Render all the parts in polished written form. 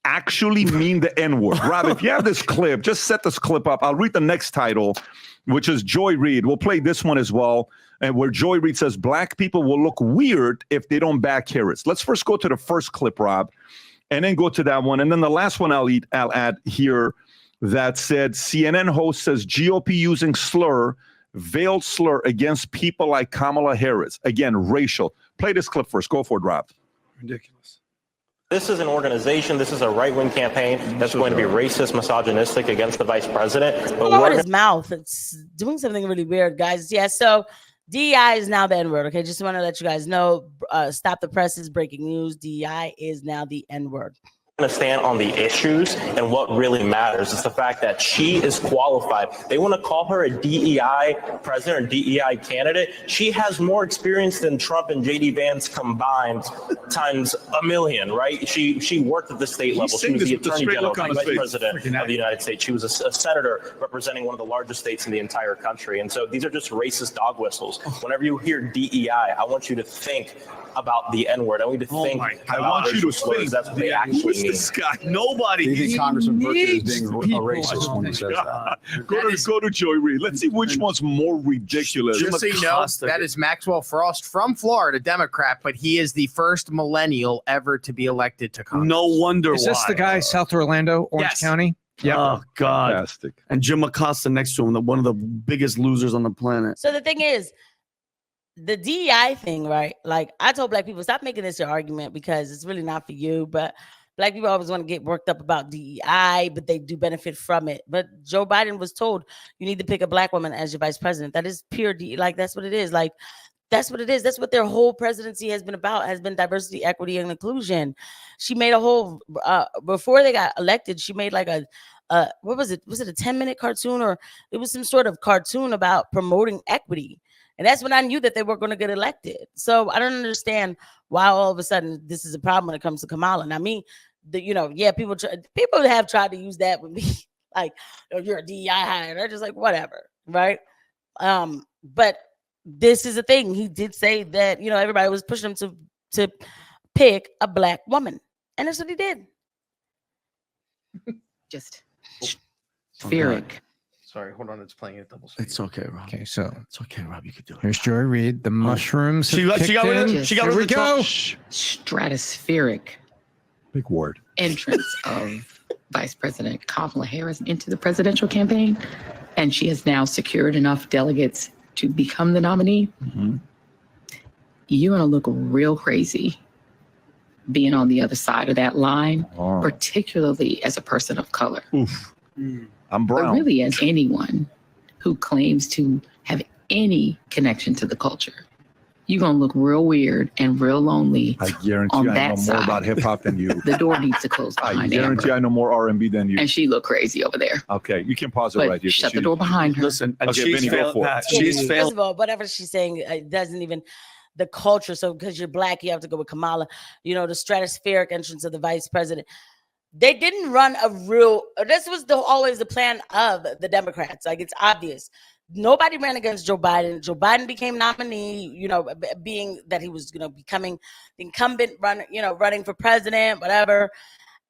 actually mean the N-word. Rob, if you have this clip, just set this clip up. I'll read the next title, which is Joy Reid. We'll play this one as well, and where Joy Reid says, black people will look weird if they don't back Harris. Let's first go to the first clip, Rob, and then go to that one. And then the last one I'll add here that said, CNN host says GOP using veiled slur against people like Kamala Harris. Again, racial. Play this clip first. Go for it, Rob. Ridiculous. This is an organization, this is a right-wing campaign that's going to be racist, misogynistic against the vice president. But what his mouth, it's doing something really weird, guys. Yeah, so DEI is now the N-word, okay? Just want to let you guys know, Stop the Press is breaking news. DEI is now the N-word. To stand on the issues and what really matters is the fact that she is qualified. They want to call her a DEI president or DEI candidate. She has more experience than Trump and JD Vance combined times a million, right? She worked at the state level. She was the attorney general, vice president of the United States. She was a senator representing one of the largest states in the entire country. And so these are just racist dog whistles. Whenever you hear DEI, I want you to think about the N-word. I want you to think I want you to think. That's what they actually mean. This guy, nobody. Do you think Congressman Burke is being a racist when he says that? Go to Joy Reid. Let's see which one's more ridiculous. Just so you know, that is Maxwell Frost from Florida, Democrat, but he is the first millennial ever to be elected to Congress. No wonder Is this why. the guy, South Orlando, Orange County? Yeah. Oh, God. Fantastic. And Jim Acosta next to him, one of the biggest losers on the planet. So the thing is, the DEI thing, right? Like, I told black people, stop making this your argument because it's really not for you. But black people always want to get worked up about DEI, but they do benefit from it. But Joe Biden was told you need to pick a black woman as your vice president. That is pure DEI. Like, that's what it is. Like, that's what it is. That's what their whole presidency has been about, has been diversity, equity, and inclusion. She made a whole, before they got elected, she made like what was it? Was it a 10-minute cartoon, or it was some sort of cartoon about promoting equity? And that's when I knew that they were going to get elected. So I don't understand why all of a sudden this is a problem when it comes to Kamala. Now, people have tried to use that with me, like, oh, you're a DEI hire. They're just like, whatever, right? But this is a thing. He did say that, everybody was pushing him to pick a black woman. And that's what he did. Just spheric. Sorry, hold on. It's playing at double speed. It's okay, Rob. Okay, so It's okay, Rob. You can do it. here's Joy Reid. The mushrooms. She got rid of Here we go. Stratospheric Big word. entrance of Vice President Kamala Harris into the presidential campaign. And she has now secured enough delegates to become the nominee. Mm-hmm. You're going to look real crazy being on the other side of that line, particularly as a person of color. Oof. I'm brown. But really as anyone who claims to have any connection to the culture. You're going to look real weird and real lonely. I guarantee on I that know side. more about hip hop than you. The door needs to close I behind guarantee Amber. I know more R&B than you. And she looked crazy over there. Okay, you can pause it But right here. shut the door behind her. Listen, and Okay, she's Vinny, go failed. for it. Pat, she's First failed. of all, whatever she's saying, it doesn't even the culture. So because you're black, you have to go with Kamala. The stratospheric entrance of the vice president. They didn't run a real. This was always the plan of the Democrats. Like, it's obvious. Nobody ran against Joe Biden. Joe Biden became nominee. Being that he was, becoming the incumbent, running for president, whatever.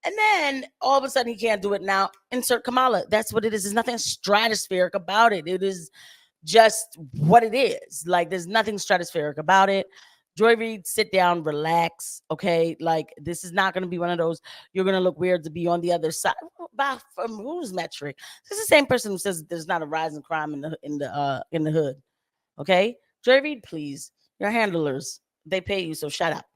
And then all of a sudden he can't do it now. Insert Kamala. That's what it is. There's nothing stratospheric about it. It is just what it is. Like, there's nothing stratospheric about it. Joy Reid, sit down, relax, okay? Like, this is not going to be one of those, you're going to look weird to be on the other side. From whose metric? This is the same person who says there's not a rise in crime in the hood, okay? Joy Reid, please. Your handlers, they pay you, so shut up.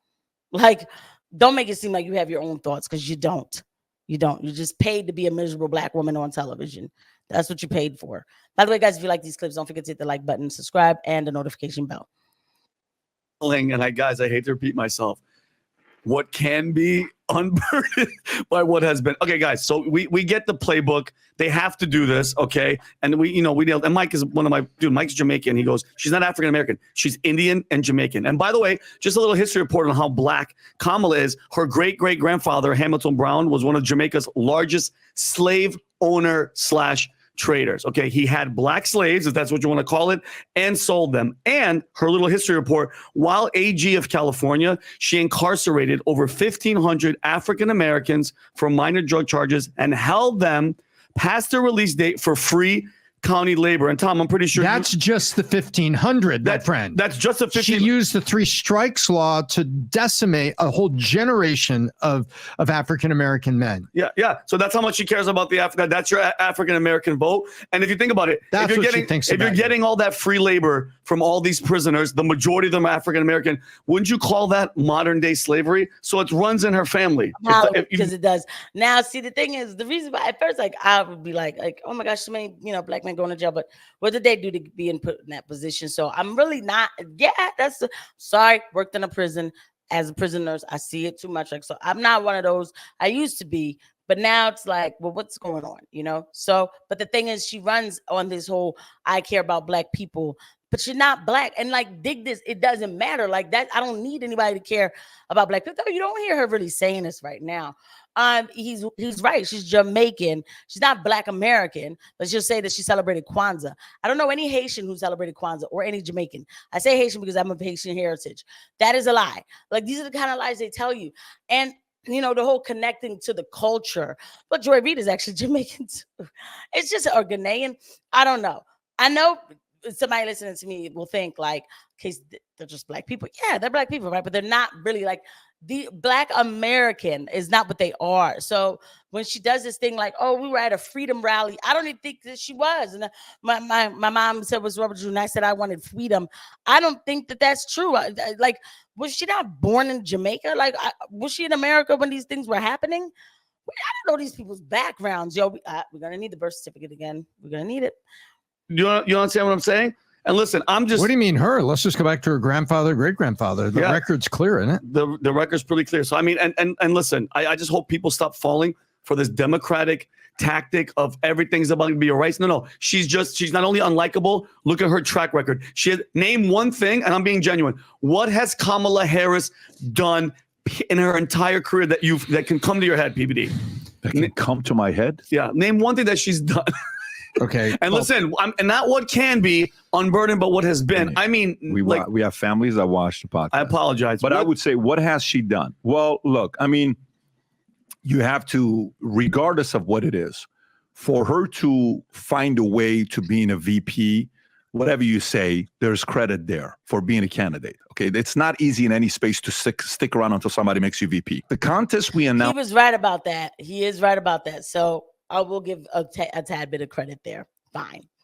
Like, don't make it seem like you have your own thoughts, because you don't. You don't. You're just paid to be a miserable black woman on television. That's what you paid for. By the way, guys, if you like these clips, don't forget to hit the like button, subscribe, and the notification bell. And I hate to repeat myself. What can be unburdened by what has been. Okay, guys. So we get the playbook. They have to do this, okay? And we nailed. And Mike is one of my dude. Mike's Jamaican. He goes, she's not African American. She's Indian and Jamaican. And by the way, just a little history report on how black Kamala is. Her great-great-grandfather Hamilton Brown was one of Jamaica's largest slave owner / traders. Okay, he had black slaves, if that's what you want to call it, and sold them. And her little history report, while AG of California, she incarcerated over 1,500 African Americans for minor drug charges and held them past their release date for free county labor. And Tom, I'm pretty sure that's just the 1,500, my friend. That's just a 15. She used the 3 strikes law to decimate a whole generation of African American men. Yeah. So that's how much she cares about the African. That's your African American vote. And if you think about it, that's if what she thinks about. If you're getting all that free labor from all these prisoners, the majority of them are African American, wouldn't you call that modern day slavery? So it runs in her family. Because it does. Now, see, the thing is, the reason why at first, like, I would be like, oh my gosh, so many, black men going to jail, but what did they do to be put in that position? So I'm really not, sorry, worked in a prison as a prison nurse. I see it too much. Like, so I'm not one of those. I used to be, but now it's like, well, what's going on? So, but the thing is, she runs on this whole, I care about black people, but you're not black. And like, dig this, it doesn't matter like that. I don't need anybody to care about black people. You don't hear her really saying this right now. He's right. She's Jamaican. She's not Black American. Let's just say that she celebrated Kwanzaa. I don't know any Haitian who celebrated Kwanzaa or any Jamaican. I say Haitian because I'm of Haitian heritage. That is a lie. Like, these are the kind of lies they tell you. And the whole connecting to the culture. But Joy Reid is actually Jamaican too. It's just, or Ghanaian. I don't know. I know somebody listening to me will think like, okay, they're just black people. Yeah, they're black people, right? But they're not really like, the Black American is not what they are. So when she does this thing like, oh, we were at a freedom rally, I don't even think that she was. And my mom said, was Robert Jr. I said I wanted freedom. I don't think that that's true. Like, was she not born in Jamaica? Like, was she in America when these things were happening? I don't know these people's backgrounds. Yo, we're going to need the birth certificate again. We're going to need it. You understand what I'm saying? And listen, I'm just. What do you mean her? Let's just go back to her grandfather, great grandfather. The record's clear, isn't it? The record's pretty clear. So I mean, and listen, I just hope people stop falling for this Democratic tactic of everything's about to be a race. No. She's not only unlikable. Look at her track record. Name one thing, and I'm being genuine. What has Kamala Harris done in her entire career that can come to your head, PBD? That can come to my head? Yeah. Name one thing that she's done. Okay. And listen, and not what can be unburdened, but what has been. I mean, we have families that watch the podcast. I apologize. But I would say, what has she done? Well, look, I mean, you have to, regardless of what it is, for her to find a way to being a VP, whatever you say, there's credit there for being a candidate. Okay. It's not easy in any space to stick around until somebody makes you VP. The contest we announced. He was right about that. He is right about that. So I will give a tad bit of credit there. Fine.